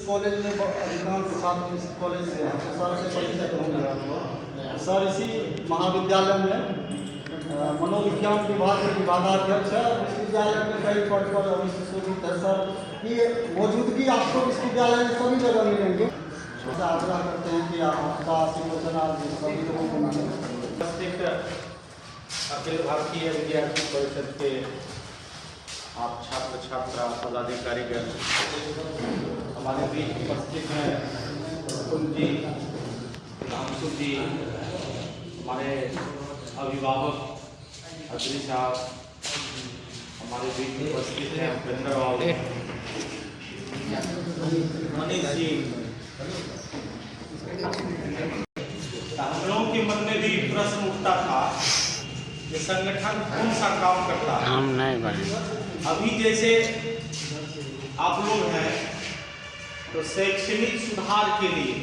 College में अधिकांश छात्र इस कॉलेज से हैं, सर से परिचय करूँगा। सर इसी महाविद्यालय में मनोविज्ञान विभाग के विभागाध्यक्ष है। विश्वविद्यालय में कई पद पर अभिषेक है। सर की मौजूदगी आपको विश्वविद्यालय में सभी जगह मिलेंगे। आग्रह करते हैं कि आपका आशीर्वचन सभी लोगों को मिले। अखिल भारतीय विद्यार्थी परिषद के आप छात्र छात्रा पदाधिकारीगण हमारे बीच उपस्थित हैं। कुंज जी, रामसु जी, हमारे अभिभावक अग्नि साहब हमारे बीच उपस्थित हैं। उपेंद्र बाबू, मनीष जी, हम लोगों के मन में भी प्रश्न उठता था कि संगठन कौन सा काम करता है। हम नहीं बने। अभी जैसे आप लोग हैं तो शैक्षणिक सुधार के लिए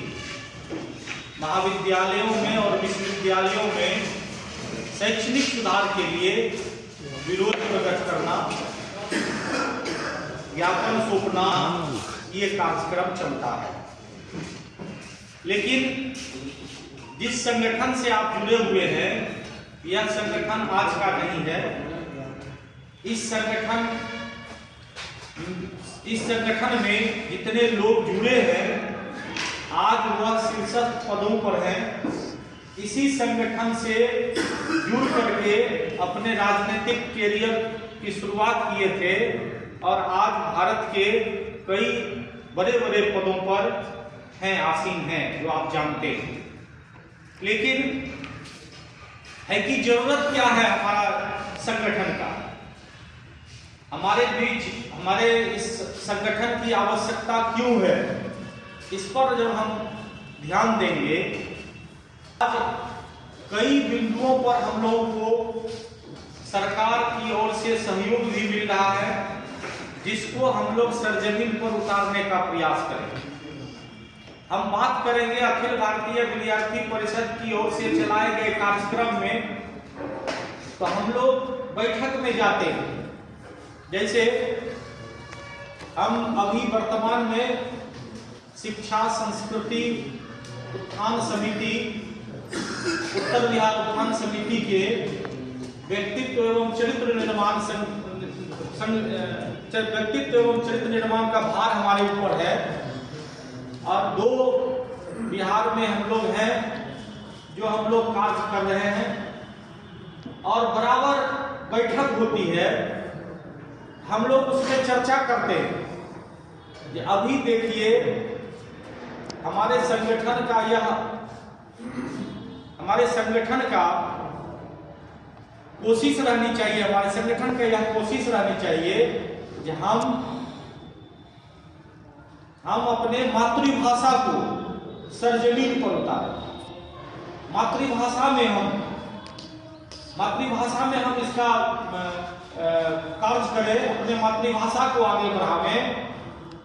महाविद्यालयों में और विश्वविद्यालयों में शैक्षणिक सुधार के लिए विरोध प्रकट करना, ज्ञापन सौंपना, ये कार्यक्रम चलता है। लेकिन जिस संगठन से आप जुड़े हुए हैं यह संगठन आज का नहीं है। इस संगठन में जितने लोग जुड़े हैं आज वह शीर्षक पदों पर हैं। इसी संगठन से जुड़ करके अपने राजनीतिक कैरियर की शुरुआत किए थे और आज भारत के कई बड़े बड़े पदों पर हैं, आसीन हैं, जो आप जानते हैं। लेकिन है कि जरूरत क्या है हमारा संगठन का, हमारे बीच हमारे इस संगठन की आवश्यकता क्यों है, इस पर जब हम ध्यान देंगे। आज कई बिंदुओं पर हम लोगों को सरकार की ओर से सहयोग भी मिल रहा है, जिसको हम लोग सरजमीन पर उतारने का प्रयास करेंगे। हम बात करेंगे अखिल भारतीय विद्यार्थी परिषद की ओर से चलाए गए कार्यक्रम में। तो हम लोग बैठक में जाते हैं, जैसे हम अभी वर्तमान में शिक्षा संस्कृति उत्थान समिति, उत्तर बिहार उत्थान समिति के व्यक्तित्व एवं चरित्र निर्माण व्यक्तित्व एवं चरित्र निर्माण का भार हमारे ऊपर है। और 2 बिहार में हम लोग हैं जो हम लोग कार्य कर रहे हैं और बराबर बैठक होती है, हम लोग उसमें चर्चा करते हैं। अभी देखिए हमारे संगठन का कोशिश रहनी चाहिए, हमारे संगठन का यह कोशिश रहनी चाहिए कि हम अपने मातृभाषा को सरजमीन पर उतारें। मातृभाषा में हम इसका कार्य करें, अपने मातृभाषा को आगे बढ़ावें।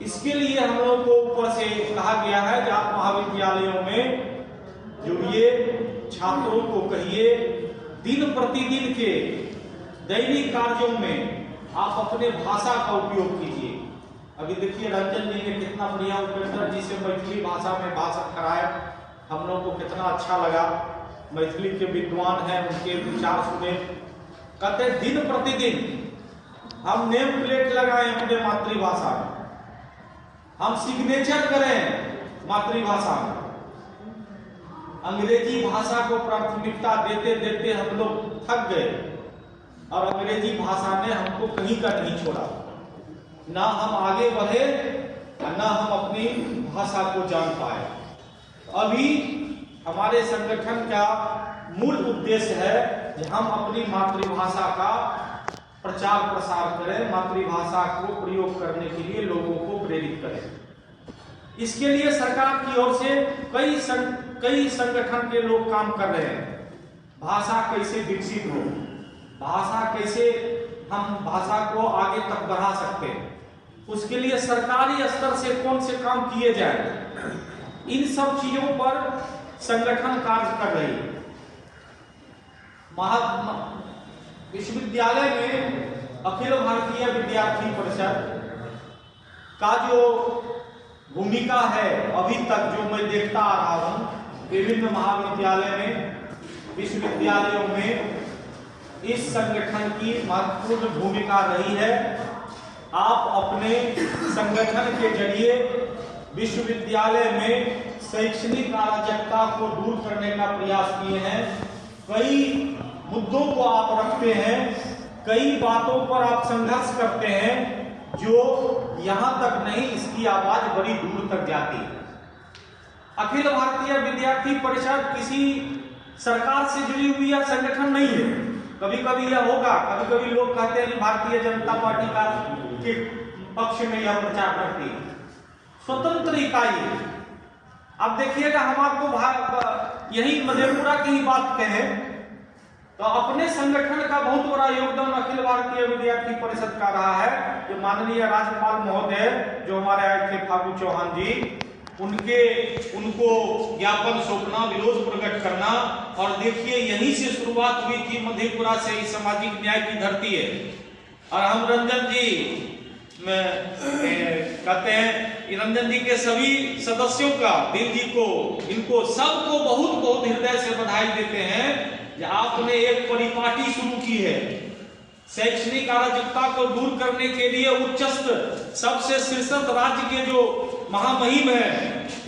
इसके लिए हम लोगों को ऊपर से कहा गया है कि आप महाविद्यालयों में जुड़िए, छात्रों को कहिए, दिन प्रतिदिन के दैनिक कार्यों में आप अपने भाषा का उपयोग कीजिए। अभी देखिए रंजन जी ने कितना बढ़िया उपेंद्र जी से मैथिली भाषा में भाषण कराया, हम लोग को कितना अच्छा लगा। मैथिली के विद्वान हैं, उनके विचार सुने। कहते दिन प्रतिदिन हम नेम प्लेट लगाएं अपने मातृभाषा में, हम सिग्नेचर करें मातृभाषा में। अंग्रेजी भाषा को प्राथमिकता देते देते हम लोग थक गए और अंग्रेजी भाषा ने हमको कहीं का नहीं छोड़ा। ना हम आगे बढ़े ना हम अपनी भाषा को जान पाए। अभी हमारे संगठन का मूल उद्देश्य है कि हम अपनी मातृभाषा का प्रचार प्रसार करें, मातृभाषा को प्रयोग करने के लिए लोगों को प्रेरित करें। इसके लिए सरकार की ओर से कई संगठन के लोग काम कर रहे हैं। भाषा कैसे विकसित हो, भाषा कैसे हम भाषा को आगे तक बढ़ा सकते हैं, उसके लिए सरकारी स्तर से कौन से काम किए जाए, इन सब चीजों पर संगठन कार्य कर रही है। विश्वविद्यालय में अखिल भारतीय विद्यार्थी परिषद का जो भूमिका है अभी तक जो मैं देखता आ रहा हूं विभिन्न महाविद्यालय में, विश्वविद्यालयों में इस संगठन की महत्वपूर्ण भूमिका रही है। आप अपने संगठन के जरिए विश्वविद्यालय में शैक्षणिक अराजकता को दूर करने का प्रयास किए हैं। कई मुद्दों को आप रखते हैं, कई बातों पर आप संघर्ष करते हैं जो यहां तक नहीं, इसकी आवाज बड़ी दूर तक जाती है। अखिल भारतीय विद्यार्थी परिषद किसी सरकार से जुड़ी हुई यह संगठन नहीं है। कभी कभी यह होगा, कभी कभी लोग कहते हैं कि भारतीय जनता पार्टी का के पक्ष में यह प्रचार करती है, स्वतंत्र इकाई है। अब देखिएगा, हम आपको यही मधेपुरा की ही बात कहें तो अपने संगठन का बहुत बड़ा योगदान अखिल भारतीय विद्यार्थी परिषद का रहा है। जो माननीय राज्यपाल महोदय जो हमारे आए थे फागू चौहान जी, उनको ज्ञापन सौंपना, विरोध प्रकट करना, और देखिए यहीं से शुरुआत हुई थी। मधेपुरा से ही सामाजिक न्याय की धरती है। और हम रंजन जी कहते हैं, रंजन जी के सभी सदस्यों का, दिल जी को, इनको सबको बहुत बहुत हृदय से बधाई देते हैं कि आपने एक परिपाटी शुरू की है शैक्षणिक अराजकता को दूर करने के लिए। उच्चस्थ सबसे शीर्षस्थ राज्य के जो महामहिम है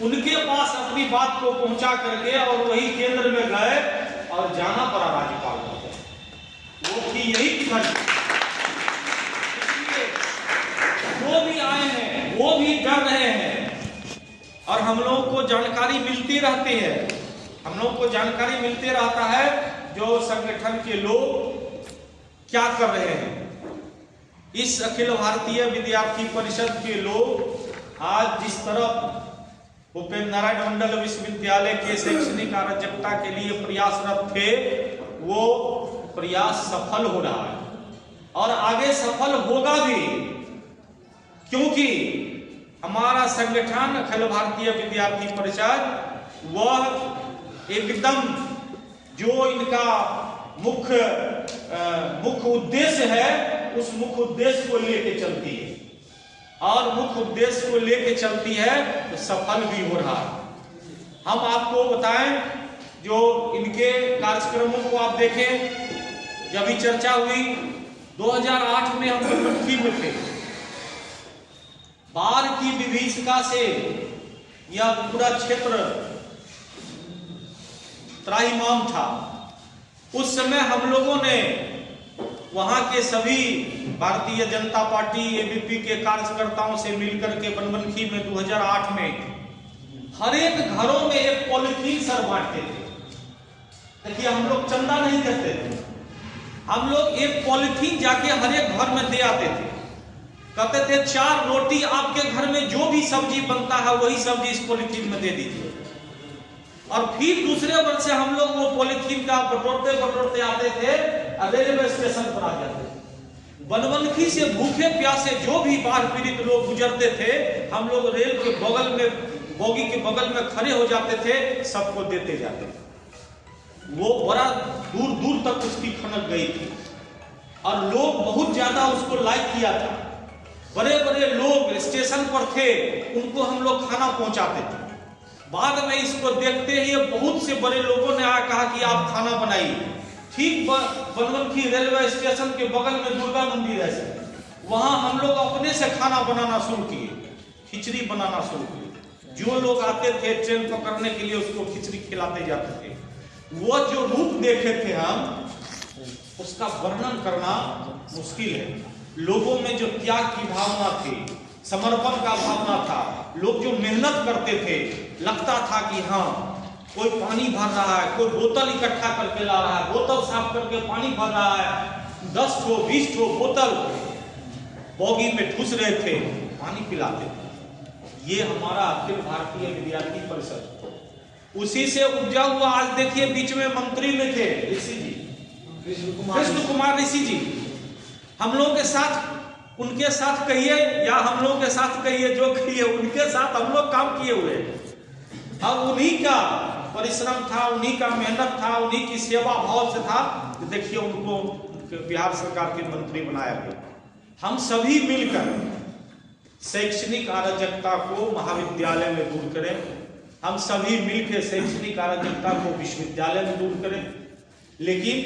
उनके पास अपनी बात को पहुंचा करके और वही केंद्र में गए और जाना पड़ा राज्यपाल को। वो थी यही धरती। वो भी आए हैं, वो भी डर रहे हैं, और हम लोगों को जानकारी मिलती रहती है। हम लोगों को जानकारी मिलते रहता है जो संगठन के लोग क्या कर रहे हैं। इस अखिल भारतीय विद्यार्थी परिषद के लोग आज जिस तरफ उपेंद्र नारायण मंडल विश्वविद्यालय के शैक्षणिक अराजकता के लिए प्रयासरत थे, वो प्रयास सफल हो रहा है और आगे सफल होगा भी, क्योंकि हमारा संगठन अखिल भारतीय विद्यार्थी परिषद वह एकदम जो इनका मुख्य उद्देश्य है उस मुख्य उद्देश्य को लेके चलती है, और मुख्य उद्देश्य को लेके चलती है तो सफल भी हो रहा है। हम आपको बताएं, जो इनके कार्यक्रमों को आप देखें, जब भी चर्चा हुई 2008 में हम बनमनखी में थे। बाढ़ की विभीषिका से यह पूरा क्षेत्र त्राहिमाम था। उस समय हम लोगों ने वहां के सभी भारतीय जनता पार्टी एबीपी के कार्यकर्ताओं से मिलकर के बनमनखी में 2008 में हर एक घरों में एक पॉलिथीन सर बांटते थे। देखिए, हम लोग चंदा नहीं करते थे, हम लोग एक पॉलिथीन जाके हर एक घर में दे आते थे। कहते थे 4 रोटी आपके घर में जो भी सब्जी बनता है वही सब्जी इस पॉलिथीन में दे दीजिए। और फिर दूसरे वर्ष से हम लोग वो पॉलिथीन का बटोरते आते थे और रेलवे स्टेशन पर आ जाते थे। बनमनखी से भूखे प्यासे जो भी बाढ़ पीड़ित लोग गुजरते थे, हम लोग रेल के बगल में, बोगी के बगल में खड़े हो जाते थे, सबको देते जाते थे। वो बड़ा दूर दूर तक उसकी खनक गई थी और लोग बहुत ज्यादा उसको लाइक किया था। बड़े बड़े लोग स्टेशन पर थे, उनको हम लोग खाना पहुंचाते थे। बाद में इसको देखते ही बहुत से बड़े लोगों ने आया कहा कि आप खाना बनाइए। ठीक बनमनखी रेलवे स्टेशन के बगल में दुर्गा मंदिर है, वहां हम लोग अपने से खाना बनाना शुरू किए, खिचड़ी बनाना शुरू किए। जो लोग आते थे ट्रेन पकड़ने के लिए उसको खिचड़ी खिलाते जाते थे। वो जो रूप देखे थे हम, उसका वर्णन करना मुश्किल है। लोगों में जो त्याग की भावना थी, समर्पण का भावना था, लोग जो मेहनत करते थे, लगता था कि हाँ कोई पानी भर रहा है, कोई बोतल इकट्ठा करके ला रहा है, बोतल साफ करके पानी भर रहा है, 10 ठो 20 ठो बोतल बोगी में ठूस रहे थे, पानी पिलाते थे। ये हमारा अखिल भारतीय विद्यार्थी परिषद उसी से उपजा हुआ। आज देखिए, बीच में मंत्री में थे ऋषि जी, कृष्ण कुमार ऋषि जी। हम लोगों के साथ, उनके साथ कहिए या हम लोगों के साथ कहिए, जो कहिए, उनके साथ हम लोग काम किए हुए। और उन्हीं का परिश्रम था, उन्हीं का मेहनत था, उन्हीं की सेवा भाव से था कि देखिए उनको बिहार सरकार के मंत्री बनाया गया। हम सभी मिलकर शैक्षणिक अराजकता को महाविद्यालय में दूर करें। हम सभी मिलकर शैक्षणिक अराजकता को विश्वविद्यालय में दूर करें, लेकिन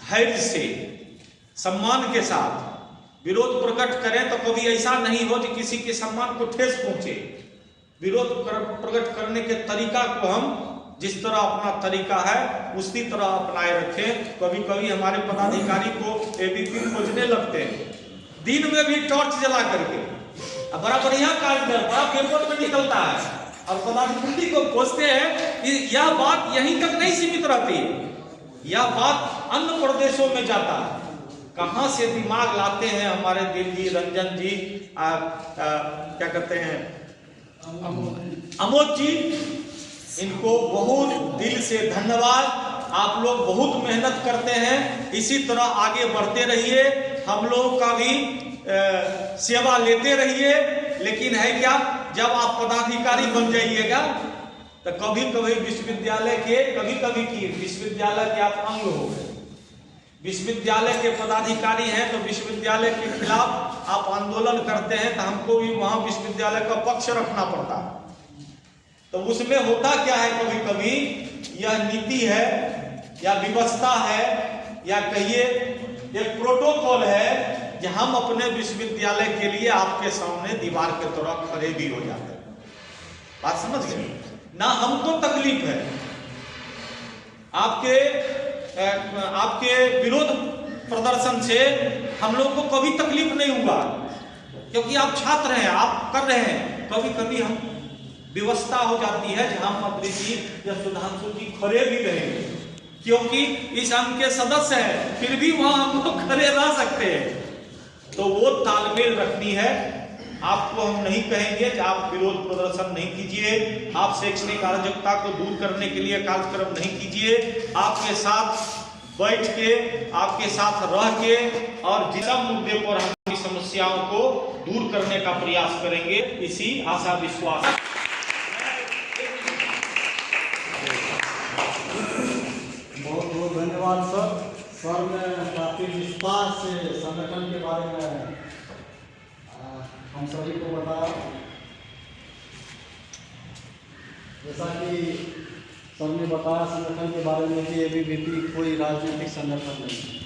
धैर्य से, सम्मान के साथ विरोध प्रकट करें। तो कभी ऐसा नहीं हो कि किसी के सम्मान को ठेस पहुंचे। विरोध प्रकट करने के तरीका को हम जिस तरह अपना तरीका है उसी तरह अपनाए रखें। कभी कभी हमारे पदाधिकारी को एबीपी खोजने लगते हैं, दिन में भी टॉर्च जला करके, बड़ा बढ़िया कार्य बड़ा पेपर में निकलता है, और पदाधिकारी को खोजते हैं। यह बात यहीं तक नहीं सीमित रहती, यह बात अन्य प्रदेशों में जाता है। कहां से दिमाग लाते हैं हमारे दिल्ली रंजन जी, क्या कहते हैं, अमोद जी, इनको बहुत दिल से धन्यवाद। आप लोग बहुत मेहनत करते हैं, इसी तरह आगे बढ़ते रहिए, हम लोग का भी सेवा लेते रहिए। लेकिन है क्या, जब आप पदाधिकारी बन जाइएगा तो कभी कभी विश्वविद्यालय के विश्वविद्यालय के आप अंग हो गए, विश्वविद्यालय के पदाधिकारी हैं तो विश्वविद्यालय के खिलाफ आप आंदोलन करते हैं, तो हमको भी वहां विश्वविद्यालय का पक्ष रखना पड़ता है। तो उसमें होता क्या है, कभी कभी यह नीति है या व्यवस्था है या कहिए एक प्रोटोकॉल है कि हम अपने विश्वविद्यालय के लिए आपके सामने दीवार के तरह खड़े भी हो जाते हैं। बात समझ गए ना? हमको तकलीफ है, आपके विरोध प्रदर्शन से हम लोग को कभी तकलीफ नहीं हुआ, क्योंकि आप छात्र हैं, आप कर रहे हैं। कभी कभी हम व्यवस्था हो जाती है जहां मंत्री जी या सुधांशु जी खड़े भी रहेंगे, क्योंकि इस अंग के सदस्य हैं, फिर भी वहां हम लोग खड़े रह सकते हैं। तो वो तालमेल रखनी है। आपको हम नहीं कहेंगे कि आप विरोध प्रदर्शन नहीं कीजिए, आप शैक्षणिक अराजकता को दूर करने के लिए कार्यक्रम नहीं कीजिए। आपके साथ बैठ के, आपके साथ रह के और जिस मुद्दे पर हमारी समस्याओं को दूर करने का प्रयास करेंगे, इसी आशा विश्वास। बहुत बहुत धन्यवाद सर। सर ने काफी विस्तार से संगठन के बारे में हम सभी को बताया। जैसा कि सर ने बताया संगठन के बारे में कि एबीवीपी कोई राजनीतिक संगठन नहीं है।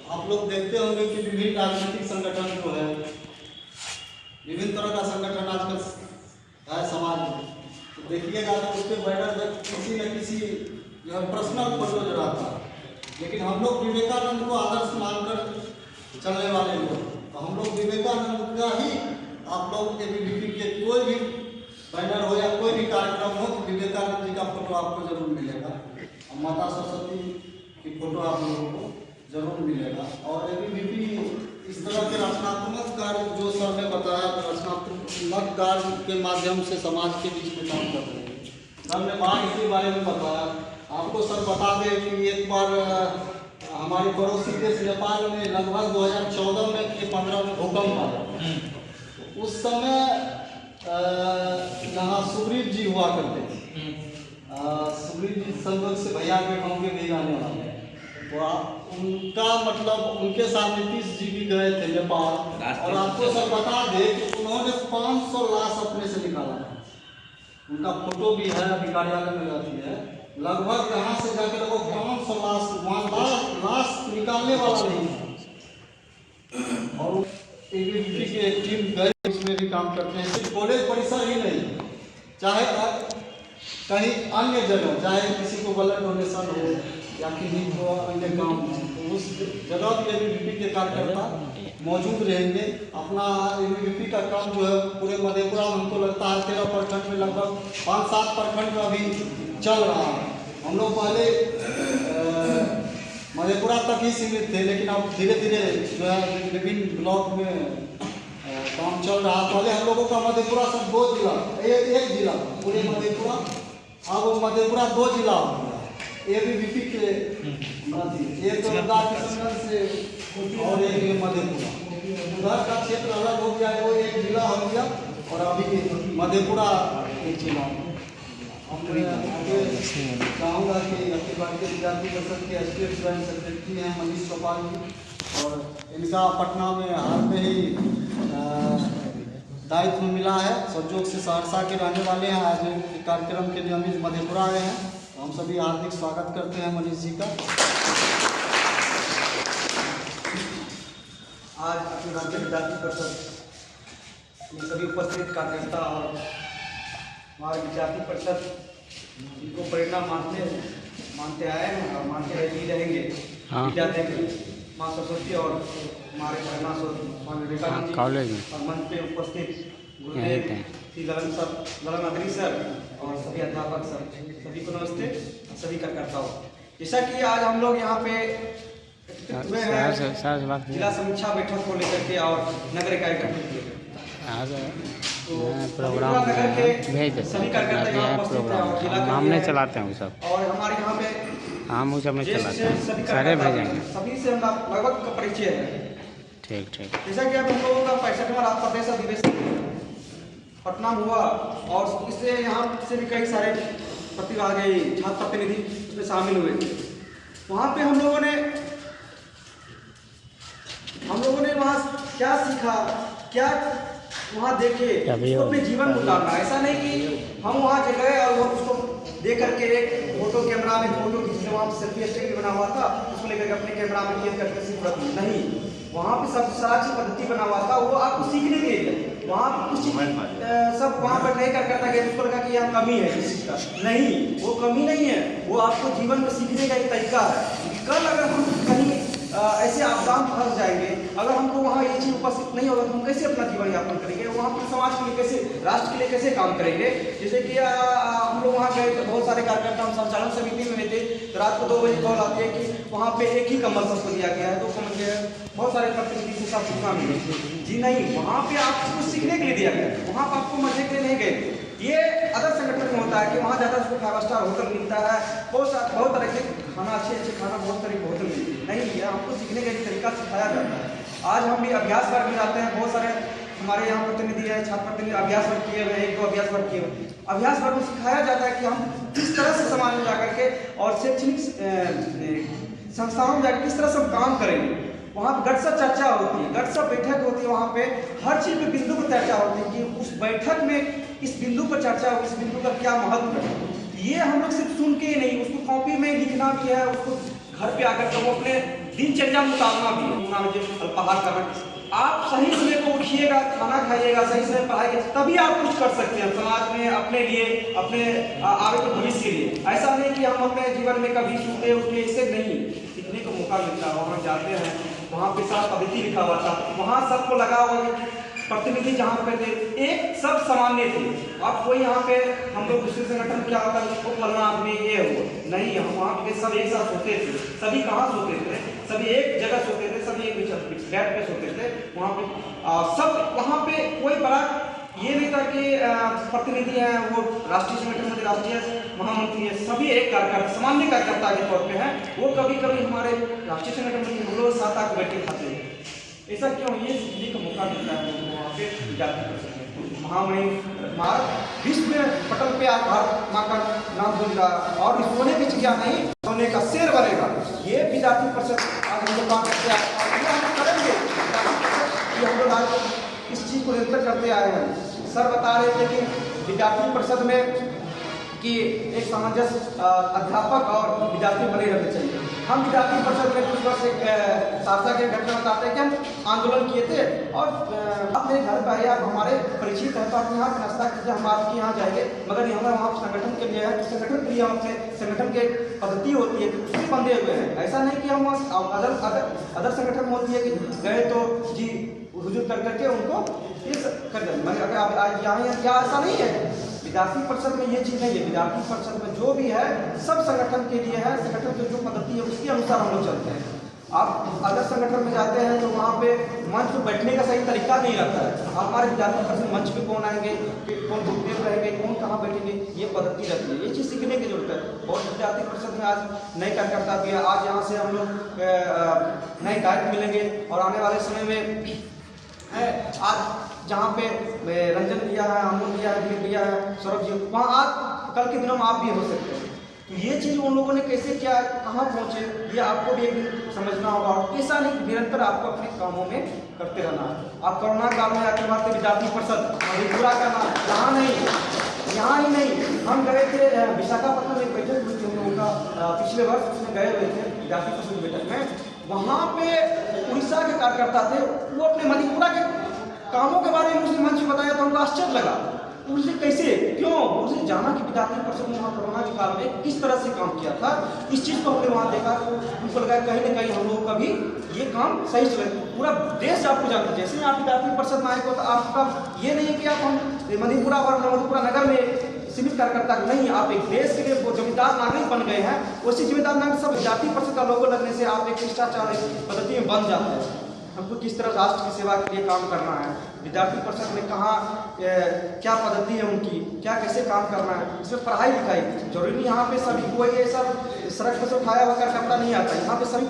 आप लोग देखते होंगे कि विभिन्न राजनीतिक संगठन जो है, विभिन्न तरह का संगठन आजकल है समाज में। तो देखिएगा तो उसके बैनर किसी न किसी पर्सनल फोटो जो रहता है, लेकिन हम लोग विवेकानंद को आदर्श मानकर चलने वाले लोग, तो हम लोग विवेकानंद का ही, आप लोग एबीवीपी के कोई भी बैनर हो या कोई भी कार्यक्रम हो तो विवेकानंद जी का फोटो आपको जरूर मिलेगा, और माता सरस्वती की फोटो आप लोगों को जरूर मिलेगा। और एबीवीपी इस तरह के रचनात्मक कार्य जो सर ने बताया, रचनात्मक कार्य के माध्यम से समाज के बीच में काम कर रहे हैं। सर ने बाढ़ के बारे में बताया। आपको सर बता दें कि एक बार हमारे पड़ोसी देश नेपाल में लगभग 2014 में कि 15 में भूकंप आया। उस समय यहाँ सुग्रीव जी हुआ करते थे। सुग्रीव जी संयोग से भैया के गाँव के भी रहने वाले, तो उनका मतलब उनके साथ नीतीश जी भी गए थे नेपाल। और आपको सर बता दें कि उन्होंने 500 लाश अपने से निकाला था। उनका फोटो भी है, अभी कार्यालय में रहती है। लगभग यहाँ से जाके लगभग 500 लाश निकालने वाला नहीं था। और एबीवीपी की एक टीम गई, इसमें भी काम करते हैं। सिर्फ कॉलेज परिसर ही नहीं, चाहे कहीं अन्य जगह, चाहे किसी को ब्लड डोनेशन हो या किसी को अन्य काम हो, तो उस जगह भी एबीवीपी के कार्यकर्ता मौजूद रहेंगे। अपना एबीवीपी का काम जो है पूरे मधेपुरा में हमको लगता है 13 प्रखंड में लगभग 5-7 प्रखंड में अभी चल रहा है। हम लोग पहले मधेपुरा तक ही सीमित थे, लेकिन अब धीरे धीरे जो है विभिन्न ब्लॉक में काम चल रहा। पहले हम लोगों का मधेपुरा सब 2 जिला, एक जिला पूरे मधेपुरा, अब मधेपुरा 2 जिला हो गया। एबीवीपी के एक किशनगंज से और एक मधेपुरा, उधर का क्षेत्र अलग हो गया, वो एक जिला हो गया और अभी मधेपुरा एक जिला। चाहूँगा कि अखिल भारतीय विद्यार्थी परिषद के स्टेट ज्वाइंट सेक्रेटरी हैं मनीष चौपाल जी, और इनका पटना में हाल में ही दायित्व मिला है। संजोग से सहरसा के रहने वाले हैं, आज कार्यक्रम के लिए हम इस मधेपुरा आए हैं, तो हम सभी हार्दिक स्वागत करते हैं मनीष जी का। आज अखिल भारतीय विद्यार्थी परिषद में सभी उपस्थित कार्यकर्ता और हमारे विद्यार्थी परिषद इनको प्रेरणा मानते आए हैं और मानते भी रहेंगे। विद्या देवी माँ सरस्वती और हमारे प्रेरणा स्रोत स्वामी विवेकानंद कॉलेज में और मंच पे उपस्थित गुरुदेव श्री ललन अग्री सर और सभी अध्यापक सर, सभी को नमस्ते। सभी कार्यकर्ताओं, जैसा कि आज हम लोग यहाँ पे हुए हैं जिला समीक्षा बैठक को लेकर के और नगर इकाई गठन के प्रोग्राम भेज देते सभी कार्यकर्ता यहाँ उपस्थित हैं और जिला हम नहीं चलाते हैं वो सब, और हमारे यहाँ पे हम वो सब नहीं चलाते हैं, सभी सारे भेजेंगे। सभी से हम लगभग का परिचय है। ठीक ठीक। जैसा कि अब हम लोगों का 65वां राज्य प्रदेश अधिवेशन पटना में हुआ और इससे यहाँ से भी कई सारे प्रतिभागी छात्र प्रतिनिधि उसमें शामिल हुए। वहाँ पे हम लोगों ने वहाँ क्या सीखा, क्या वहाँ देखे, उसको अपने जीवन में उतारना। ऐसा नहीं कि हम वहाँ गए और वो उसको देख करके एक फोटो कैमरा में फोटो खींचने, वहाँ सेल्फी स्टिक भी बना हुआ था, उसको लेकर अपने कैमरा में कैद करके सिर्फ नहीं, वहाँ पे सब सारा चीज पद्धति बना हुआ था, वो आपको सीखने के लिए। वहाँ कुछ सब वहाँ पर नहीं करता कि उसको लगा कि यहाँ कमी है किसी का, नहीं, वो कमी नहीं है, वो आपको जीवन में सीखने का एक तरीका है। कल अगर हम कहीं ऐसे आपदा में फंस जाएंगे, अगर हमको वहाँ ये चीज़ उपस्थित नहीं होगा तो हम कैसे अपना जीवन यापन करेंगे, वहाँ पर समाज के लिए कैसे, राष्ट्र के लिए कैसे काम करेंगे। जैसे कि हम लोग वहाँ गए तो बहुत सारे कार्यकर्ता हम संचालन समिति में थे, तो रात को 2 बजे कॉल आती है कि वहाँ पे एक ही कम्बल सबको दिया गया है, 2 कम्बल दिया है, बहुत सारे प्रतिनिधि से सब सूचना मिली। जी नहीं, वहाँ पे आपको सीखने के लिए दिया गया, वहाँ पर आपको मजे के लिए नहीं गए। ये अदर संगठन में होता है कि वहाँ ज़्यादा उसको 5 स्टार होटल मिलता है, बहुत तरह के खाना, अच्छे खाना, बहुत तरह के होटल मिलते हैं। नहीं, ये हमको सीखने का एक तरीका सिखाया जाता है। आज हम भी अभ्यास वर्ग में जाते हैं, बहुत सारे हमारे यहाँ प्रतिनिधि है, छात्र प्रतिनिधि अभ्यास वर्ग किए हुए, 1-2 अभ्यास वर्ग किए हुए। अभ्यास वर्ग में सिखाया जाता है कि हम किस तरह से समाज में जाकर के और शैक्षणिक संस्थानों में जाकर किस तरह से हम काम करेंगे। वहाँ गटसा चर्चा होती है, गटसा बैठक होती है, वहाँ पे हर चीज़ पे बिंदु पर चर्चा होती है कि उस बैठक में इस बिंदु पर चर्चा हो, इस बिंदु का क्या महत्व है। ये हम लोग सिर्फ सुन के ही नहीं, उसको कॉपी में लिखना भी है, उसको घर पे आकर के वो अपने दिनचर्या में उतारना भी है। अल्पाहार करना, आप सही समय को उठिएगा, खाना खाइएगा, सही समय पढ़ाइएगा, तभी आप कुछ कर सकते हैं समाज में, अपने लिए, अपने आगे के भविष्य के लिए। ऐसा नहीं कि हम अपने जीवन में कभी सूते उठे, इससे नहीं, सीखने को मौका मिलता है। वहाँ जाते हैं, वहाँ पे सारा पद्धति लिखा हुआ था, वहाँ सबको लगा हुआ प्रतिनिधि जहाँ पे थे एक सब सामान्य थे। अब कोई यहाँ पे हम लोग दूसरे संगठन क्या होता है उसको फलना आदमी ये हो नहीं, हम वहाँ पे सब एक साथ सोते थे। सभी कहाँ सोते थे? सभी एक जगह सोते थे, सभी एक फ्लैट पे सोते थे। वहाँ पे सब, वहाँ पे कोई बड़ा ये नहीं था कि प्रतिनिधि हैं वो राष्ट्रीय संगठन में राष्ट्रीय महामंत्री है, सभी एक कार्यकर्ता, सामान्य कार्यकर्ता के तौर पे हैं। वो कभी कभी हमारे राष्ट्रीय संगठन में हम लोग साथ आकर बैठे खाते हैं। ऐसा क्यों? ये सीखने का मौका मिलता है वहाँ पे विद्यार्थी परिषद में। महामहिम विश्व में पटल पे आप भारत माँ का नाम बोल रहा है और सोने की चिड़िया नहीं, सोने का शेर बनेगा। ये विद्यार्थी परिषद आज हम लोग काम करते हैं, हम करेंगे। हम लोग आज इस चीज़ को निरंतर करते आए हैं। सर बता रहे थे कि विद्यार्थी परिषद में कि एक सामंजस्य अध्यापक और विद्यार्थी बने रहने चाहिए। हम विद्यार्थी परिषद में कुछ वर्ष एक सहरसा के घटना बताते हैं कि हम आंदोलन किए थे और अपने घर पर आए, आप हमारे परिचित हैं तो आप यहाँ पर नाश्ता कीजिए, हम आपके यहाँ जाएंगे, मगर यहाँ वहाँ संगठन के लिए है, संगठन के लिए हम अपने संगठन के पद्धति होती है उससे बंधे हुए हैं। ऐसा नहीं कि हम अदर संगठन में होती है कि गए तो जी हुजूर कर करके उनको ये कर दें, मगर अगर आप आज यहाँ ऐसा नहीं है। विद्यार्थी परिषद में ये चीज़ नहीं है। विद्यार्थी परिषद में जो भी है सब संगठन के लिए है, संगठन की जो पद्धति है उसके अनुसार हम लोग चलते हैं। आप अगर संगठन में जाते हैं तो वहाँ पे मंच पे बैठने का सही तरीका नहीं रहता है। हमारे विद्यार्थी परिषद मंच पे कौन आएंगे, कौन गुरुदेव रहेंगे, कौन कहाँ बैठेंगे, ये पद्धति रहती है। ये चीज़ सीखने की जरूरत है। बहुत विद्यार्थी परिषद में आज नए कार्यकर्ता भी है। आज यहाँ से हम लोग नए गायक मिलेंगे और आने वाले समय में आज जहाँ पे रंजन भैया है, अमोल भैया है, दिलीप भैया है, सौरभ जी, वहाँ आज कल के दिनों में आप भी हो सकते हैं। तो ये चीज़ उन लोगों ने कैसे किया, कहाँ पहुँचे, ये आपको भी एक दिन समझना होगा। और ऐसा नहीं निरंतर आपको अपने कामों में करते रहना है। आप कोरोना काल में आके बात विद्यार्थी परिषद पूरा करना, यहाँ नहीं, यहाँ ही नहीं। हम गए थे विशाखापट्टनम में बैठक हुई थी हम लोगों का पिछले वर्ष, उसमें गए हुए थे विद्यार्थी परिषद बैठक में। वहाँ पे उड़ीसा के कार्यकर्ता थे, वो अपने मणिपुरा के कामों के बारे में मुझे मंच में बताया तो हमको आश्चर्य लगा। उनसे कैसे, क्यों, उनसे जाना कि विद्यार्थी परिषद ने वहाँ कोरोना के काल में किस तरह से काम किया था, इस चीज़ को हमने वहाँ देखा। तो उनको लगा कहीं ना कहीं हम लोगों का भी ये काम सही चले। पूरा देश आपको जानता है, जैसे आप विद्यार्थी परिषद में आए हो तो आपका ये नहीं है कि आप हम मधेपुरा और मधेपुरा नगर में सीमित कार्यकर्ता नहीं, आप एक देश के लिए वो जिम्मेदार नागरिक बन गए हैं। उसी जिम्मेदार नागरिक सब विद्यार्थी परिषद का लोगो लगने से आप एक शिष्टाचार पद्धति में बन जाते हैं। हमको किस तरह राष्ट्र की सेवा के लिए काम करना है, विद्यार्थी परिषद में कहाँ क्या पद्धति है उनकी, क्या कैसे काम करना है, इसमें पढ़ाई लिखाई जरूरी नहीं। यहाँ पे सभी कोई ऐसा सड़क पर से उठाया हुआ कार्यकर्ता नहीं आता, यहाँ पे सभी